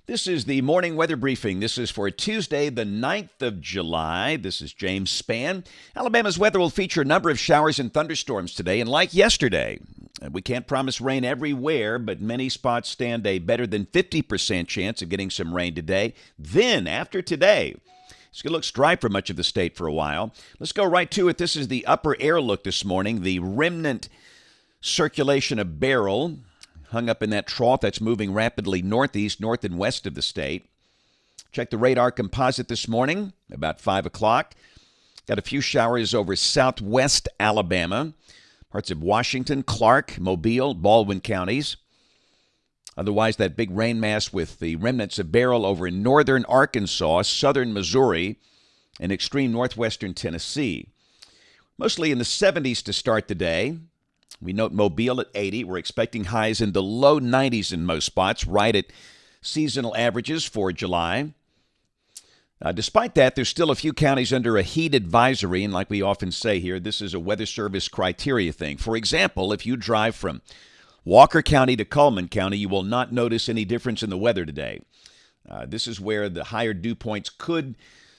This is the morning weather briefing. This is for Tuesday, the 9th of July. This is James Spann. Alabama's weather will feature a number of showers and thunderstorms today, and like yesterday, we can't promise rain everywhere, but many spots stand a better than 50% chance of getting some rain today. Then, after today, it's going to look dry for much of the state for a while. Let's go right to it. This is the upper air look this morning. The remnant circulation of Beryl hung up in that trough that's moving rapidly northeast, north and west of the state. Check the radar composite this morning, about 5 o'clock. Got a few showers over southwest Alabama, parts of Washington, Clark, Mobile, Baldwin counties. Otherwise, that big rain mass with the remnants of Beryl over in northern Arkansas, southern Missouri, and extreme northwestern Tennessee. Mostly in the 70s to start the day. We note Mobile at 80. We're expecting highs in the low 90s in most spots, right at seasonal averages for July. Despite that, there's still a few counties under a heat advisory, and like we often say here, this is a Weather Service criteria thing. For example, if you drive from Walker County to Cullman County, you will not notice any difference in the weather today. This is where the higher dew points could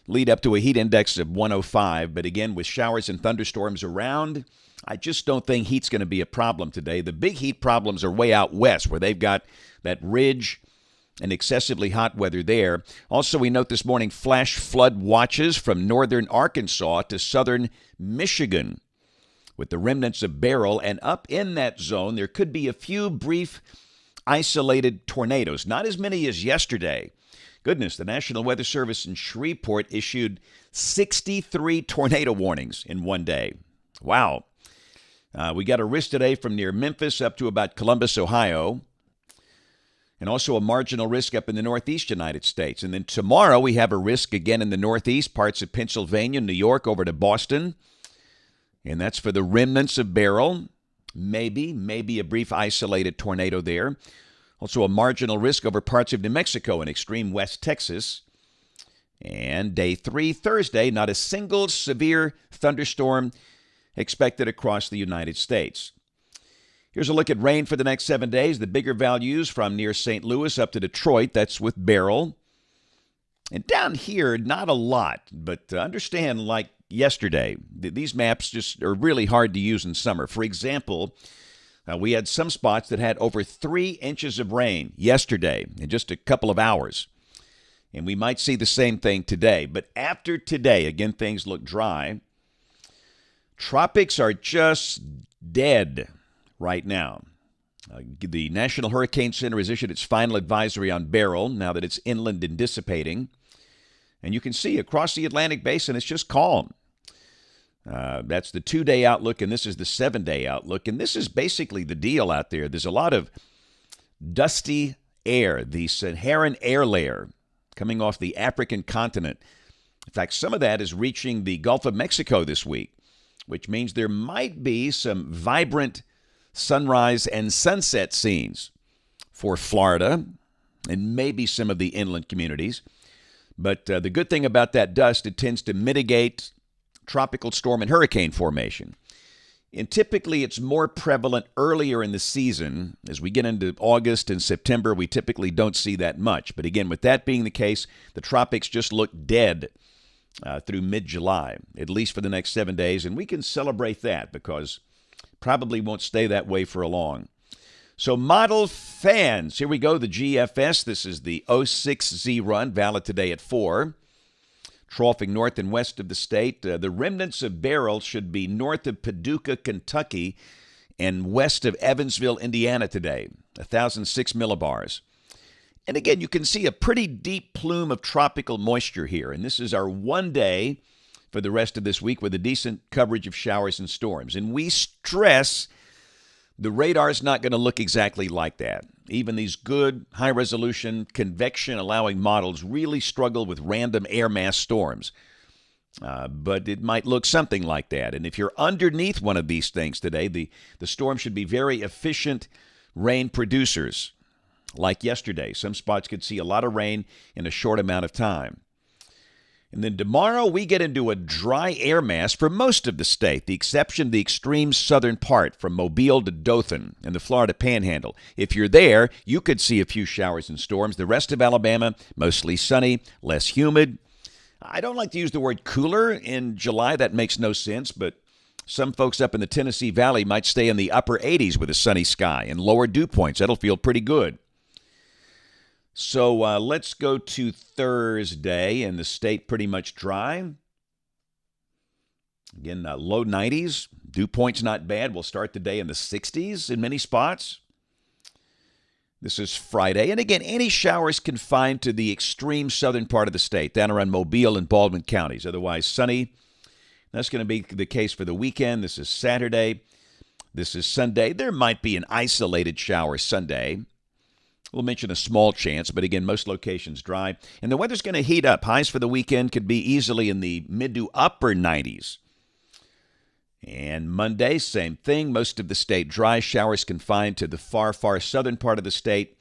lead up to a heat index of 105, but again, with showers and thunderstorms around, I just don't think heat's going to be a problem today. The big heat problems are way out west, where they've got that ridge and excessively hot weather there. Also, we note this morning flash flood watches from northern Arkansas to southern Michigan, with the remnants of Beryl, and up in that zone, there could be a few brief isolated tornadoes, not as many as yesterday. Goodness, the National Weather Service in Shreveport issued 63 tornado warnings in one day. Wow. We got a risk today from near Memphis up to about Columbus, Ohio, and also a marginal risk up in the northeast United States. And then tomorrow we have a risk again in the northeast, parts of Pennsylvania, New York, over to Boston. And that's for the remnants of Beryl. Maybe a brief isolated tornado there. Also a marginal risk over parts of New Mexico and extreme West Texas. And day 3, Thursday, not a single severe thunderstorm expected across the United States. Here's a look at rain for the next 7 days. The bigger values from near St. Louis up to Detroit. That's with Beryl. And down here, not a lot, but understand, like yesterday, these maps just are really hard to use in summer. For example, we had some spots that had over 3 inches of rain yesterday in just a couple of hours. And we might see the same thing today. But after today, again, things look dry. Tropics are just dead right now. The National Hurricane Center has issued its final advisory on Beryl now that it's inland and dissipating. And you can see across the Atlantic Basin, it's just calm. That's the 2-day outlook, and this is the 7-day outlook. And this is basically the deal out there. There's a lot of dusty air, the Saharan air layer coming off the African continent. In fact, some of that is reaching the Gulf of Mexico this week, which means there might be some vibrant sunrise and sunset scenes for Florida and maybe some of the inland communities. But the good thing about that dust, it tends to mitigate tropical storm and hurricane formation. And typically it's more prevalent earlier in the season. As we get into August and September, we typically don't see that much. But again, with that being the case, the tropics just look dead through mid-July, at least for the next 7 days. And we can celebrate that because probably won't stay that way for a long. So model fans, here we go, the GFS. This is the 06Z run, valid today at 4. Troughing north and west of the state. The remnants of Beryl should be north of Paducah, Kentucky, and west of Evansville, Indiana today, 1,006 millibars. And again, you can see a pretty deep plume of tropical moisture here. And this is our 1 day for the rest of this week with a decent coverage of showers and storms. And we stress the radar is not going to look exactly like that. Even these good, high-resolution, convection-allowing models really struggle with random air mass storms. But it might look something like that. And if you're underneath one of these things today, the storm should be very efficient rain producers. Like yesterday, some spots could see a lot of rain in a short amount of time. And then tomorrow, we get into a dry air mass for most of the state, the exception of the extreme southern part from Mobile to Dothan and the Florida Panhandle. If you're there, you could see a few showers and storms. The rest of Alabama, mostly sunny, less humid. I don't like to use the word cooler in July. That makes no sense, but some folks up in the Tennessee Valley might stay in the upper 80s with a sunny sky and lower dew points. That'll feel pretty good. So let's go to Thursday, and the state pretty much dry. Again, low 90s. Dew points not bad. We'll start the day in the 60s in many spots. This is Friday. And again, any showers confined to the extreme southern part of the state, down around Mobile and Baldwin counties. Otherwise, sunny. That's going to be the case for the weekend. This is Saturday. This is Sunday. There might be an isolated shower Sunday. We'll mention a small chance, but again, most locations dry. And the weather's going to heat up. Highs for the weekend could be easily in the mid to upper 90s. And Monday, same thing. Most of the state dry. Showers confined to the far, far southern part of the state.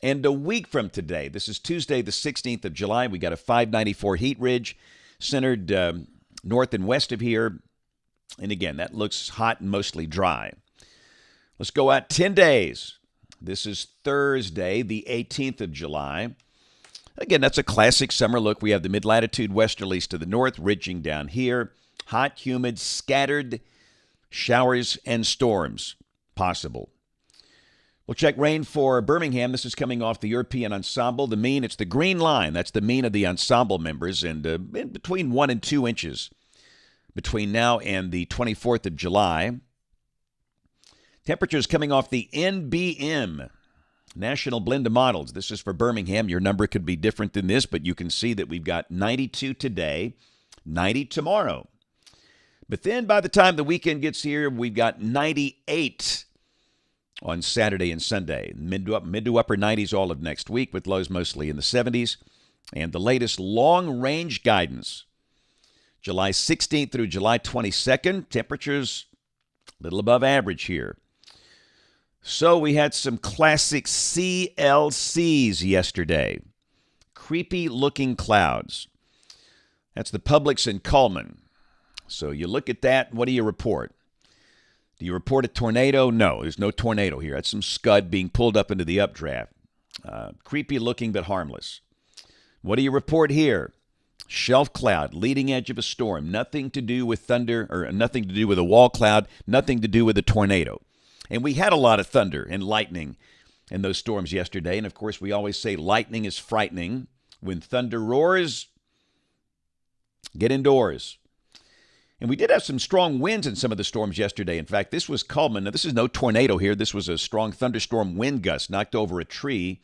And a week from today, this is Tuesday, the 16th of July, we got a 594 heat ridge centered north and west of here. And again, that looks hot and mostly dry. Let's go out 10 days. This is Thursday, the 18th of July. Again, that's a classic summer look. We have the mid-latitude westerlies to the north, ridging down here. Hot, humid, scattered showers and storms possible. We'll check rain for Birmingham. This is coming off the European ensemble. The mean, it's the green line. That's the mean of the ensemble members, and in between 1 and 2 inches between now and the 24th of July. Temperatures coming off the NBM, National Blend of Models. This is for Birmingham. Your number could be different than this, but you can see that we've got 92 today, 90 tomorrow. But then by the time the weekend gets here, we've got 98 on Saturday and Sunday. Mid to upper 90s all of next week, with lows mostly in the 70s. And the latest long-range guidance, July 16th through July 22nd, temperatures a little above average here. So we had some classic CLCs yesterday. Creepy-looking clouds. That's the Publix in Cullman. So you look at that, what do you report? Do you report a tornado? No, there's no tornado here. That's some scud being pulled up into the updraft. Creepy-looking but harmless. What do you report here? Shelf cloud, leading edge of a storm. Nothing to do with thunder, or nothing to do with a wall cloud, nothing to do with a tornado. And we had a lot of thunder and lightning in those storms yesterday. And, of course, we always say lightning is frightening. When thunder roars, get indoors. And we did have some strong winds in some of the storms yesterday. In fact, this was Cullman. Now, this is no tornado here. This was a strong thunderstorm wind gust, knocked over a tree,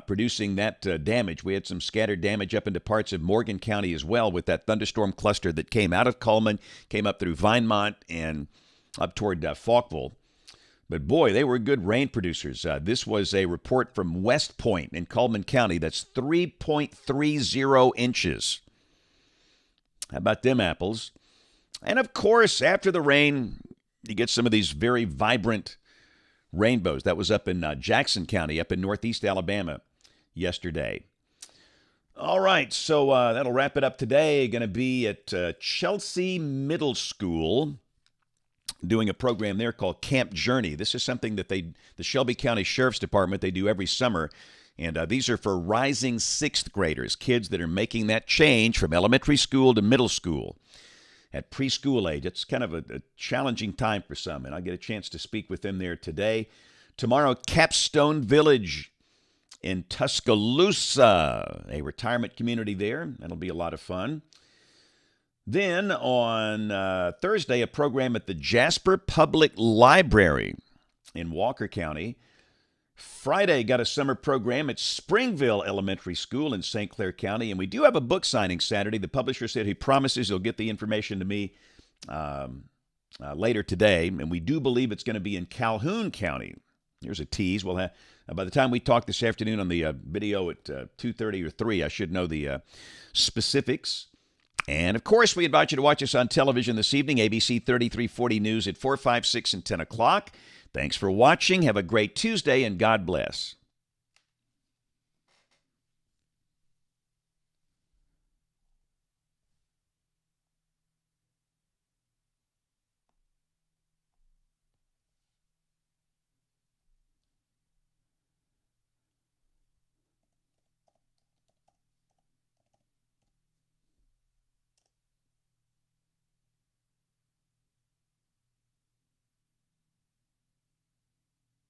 producing that damage. We had some scattered damage up into parts of Morgan County as well with that thunderstorm cluster that came out of Cullman, came up through Vinemont and up toward Falkville. But, boy, they were good rain producers. This was a report from West Point in Cullman County. That's 3.30 inches. How about them apples? And, of course, after the rain, you get some of these very vibrant rainbows. That was up in Jackson County, up in northeast Alabama yesterday. All right, so that'll wrap it up today. Going to be at Chelsea Middle School, doing a program there called Camp Journey. This is something that the Shelby County Sheriff's Department, they do every summer. And these are for rising sixth graders, kids that are making that change from elementary school to middle school at preschool age. It's kind of a challenging time for some, and I'll get a chance to speak with them there today. Tomorrow, Capstone Village in Tuscaloosa, a retirement community there. That'll be a lot of fun. Then on Thursday, a program at the Jasper Public Library in Walker County. Friday, got a summer program at Springville Elementary School in St. Clair County. And we do have a book signing Saturday. The publisher said he promises he'll get the information to me later today. And we do believe it's going to be in Calhoun County. Here's a tease. We'll have, by the time we talk this afternoon on the video at 2:30 or 3, I should know the specifics. And, of course, we invite you to watch us on television this evening, ABC 3340 News at 4, 5, 6, and 10 o'clock. Thanks for watching. Have a great Tuesday, and God bless.